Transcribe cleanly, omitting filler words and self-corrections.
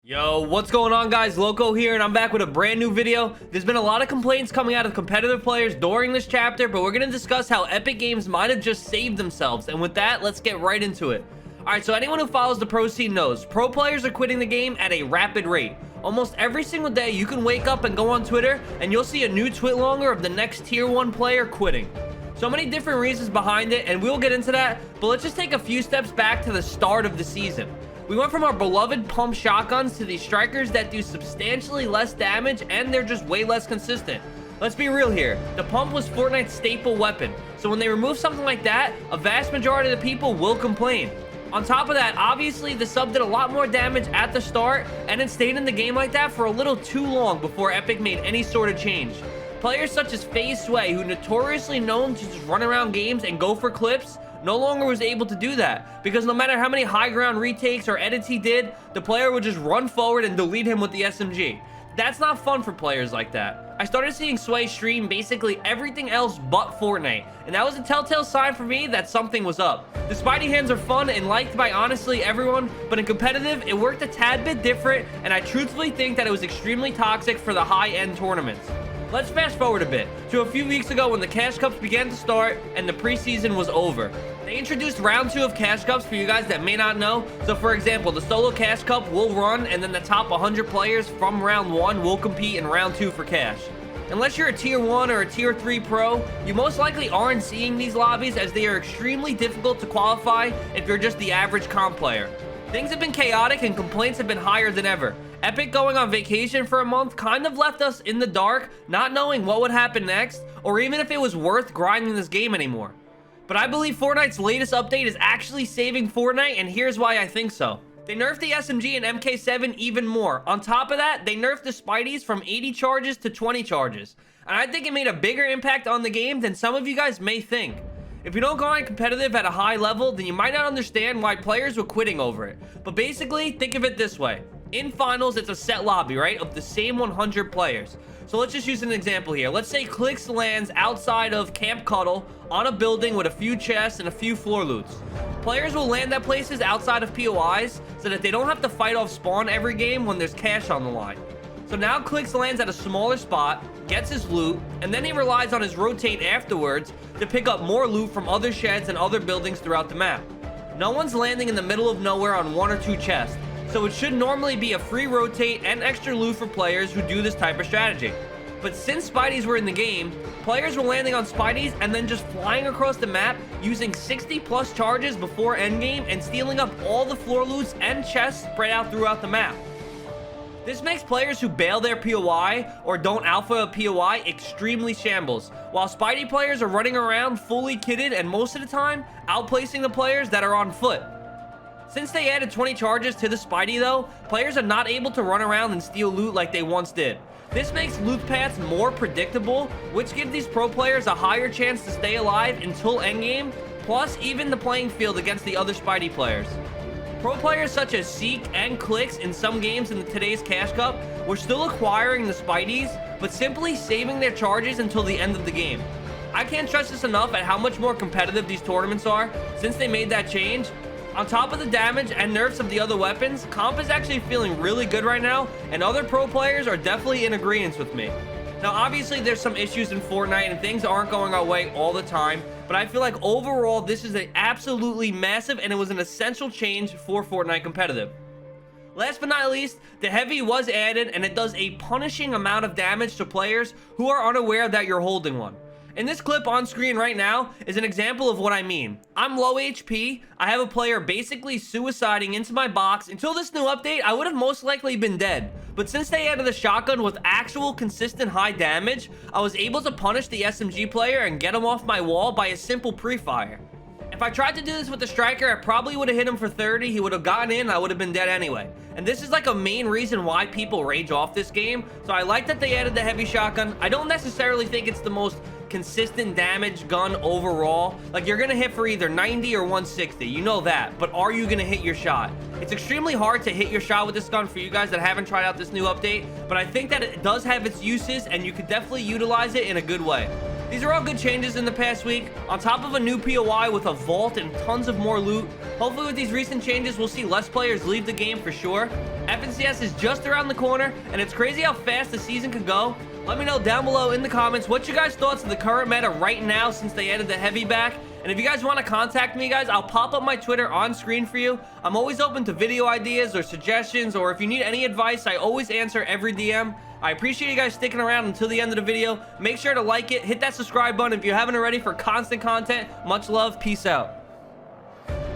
Yo, what's going on, guys? Loco here, and I'm back with a brand new video. There's been a lot of complaints coming out of competitive players during this chapter, but we're going to discuss how Epic Games might have just saved themselves. And with that, let's get right into it. Alright, so anyone who follows the pro scene knows pro players are quitting the game at a rapid rate. Almost every single day, you can wake up and go on Twitter, and you'll see a new twitlonger of the next tier 1 player quitting. So many different reasons behind it, and we'll get into that, but let's just take a few steps back to the start of the season. We went from our beloved pump shotguns to these strikers that do substantially less damage, and they're just way less consistent. Let's be real here. The pump was Fortnite's staple weapon, so when they remove something like that, a vast majority of the people will complain. On top of that, obviously the sub did a lot more damage at the start, and it stayed in the game like that for a little too long before Epic made any sort of change. Players such as FaZe Sway, who notoriously known to just run around games and go for clips, no longer was able to do that, because no matter how many high ground retakes or edits he did, the player would just run forward and delete him with the SMG. That's not fun for players like that. I started seeing Sway stream basically everything else but Fortnite, and that was a telltale sign for me that something was up. The Spidey hands are fun and liked by honestly everyone, but in competitive, it worked a tad bit different, and I truthfully think that it was extremely toxic for the high-end tournaments. Let's fast forward a bit to a few weeks ago when the Cash Cups began to start and the preseason was over. They introduced round 2 of Cash Cups for you guys that may not know. So for example, the solo Cash Cup will run, and then the top 100 players from round 1 will compete in round 2 for cash. Unless you're a tier 1 or a tier 3 pro, you most likely aren't seeing these lobbies, as they are extremely difficult to qualify if you're just the average comp player. Things have been chaotic and complaints have been higher than ever. Epic going on vacation for a month kind of left us in the dark, not knowing what would happen next, or even if it was worth grinding this game anymore. But I believe Fortnite's latest update is actually saving Fortnite, and here's why I think so. They nerfed the SMG and MK7 even more. On top of that, they nerfed the Spideys from 80 charges to 20 charges. And I think it made a bigger impact on the game than some of you guys may think. If you don't go on competitive at a high level, then you might not understand why players were quitting over it. But basically, think of it this way. In finals, it's a set lobby, right, of the same 100 players. So let's just use an example here. Let's say Clicks lands outside of Camp Cuddle on a building with a few chests and a few floor loots. Players will land at places outside of POIs so that they don't have to fight off spawn every game when there's cash on the line. So now Clicks lands at a smaller spot, gets his loot, and then he relies on his rotate afterwards to pick up more loot from other sheds and other buildings throughout the map. No one's landing in the middle of nowhere on 1 or 2 chests, so it should normally be a free rotate and extra loot for players who do this type of strategy. But since Spideys were in the game, players were landing on Spideys and then just flying across the map using 60 plus charges before endgame and stealing up all the floor loots and chests spread out throughout the map. This makes players who bail their POI or don't alpha a POI extremely shambles, while Spidey players are running around fully kitted and most of the time outplacing the players that are on foot. Since they added 20 charges to the Spidey though, players are not able to run around and steal loot like they once did. This makes loot paths more predictable, which gives these pro players a higher chance to stay alive until endgame, plus even the playing field against the other Spidey players. Pro players such as Seek and Clicks in some games in today's Cash Cup were still acquiring the Spideys, but simply saving their charges until the end of the game. I can't stress this enough at how much more competitive these tournaments are since they made that change. On top of the damage and nerfs of the other weapons, comp is actually feeling really good right now, and other pro players are definitely in agreement with me. Now obviously there's some issues in Fortnite and things aren't going our way all the time, but I feel like overall this is an absolutely massive and it was an essential change for Fortnite competitive. Last but not least, the heavy was added, and it does a punishing amount of damage to players who are unaware that you're holding one. In this clip on screen right now is an example of what I mean. I'm low HP, I have a player basically suiciding into my box. Until this new update, I would have most likely been dead. But since they added the shotgun with actual consistent high damage, I was able to punish the SMG player and get him off my wall by a simple pre-fire. If I tried to do this with the striker, I probably would have hit him for 30, he would have gotten in, I would have been dead anyway. And this is like a main reason why people rage off this game, so I like that they added the heavy shotgun. I don't necessarily think it's the most consistent damage gun overall. Like, you're gonna hit for either 90 or 160, you know that, but are you gonna hit your shot? It's extremely hard to hit your shot with this gun for you guys that haven't tried out this new update, but I think that it does have its uses and you could definitely utilize it in a good way. These are all good changes in the past week, on top of a new POI with a vault and tons of more loot. Hopefully with these recent changes, we'll see less players leave the game for sure. FNCS is just around the corner, and it's crazy how fast the season could go. Let me know down below in the comments what you guys thoughts of the current meta right now since they added the heavy back. And if you guys want to contact me, guys, I'll pop up my Twitter on screen for you. I'm always open to video ideas or suggestions, or if you need any advice, I always answer every DM. I appreciate you guys sticking around until the end of the video. Make sure to like it, hit that subscribe button if you haven't already for constant content. Much love, peace out.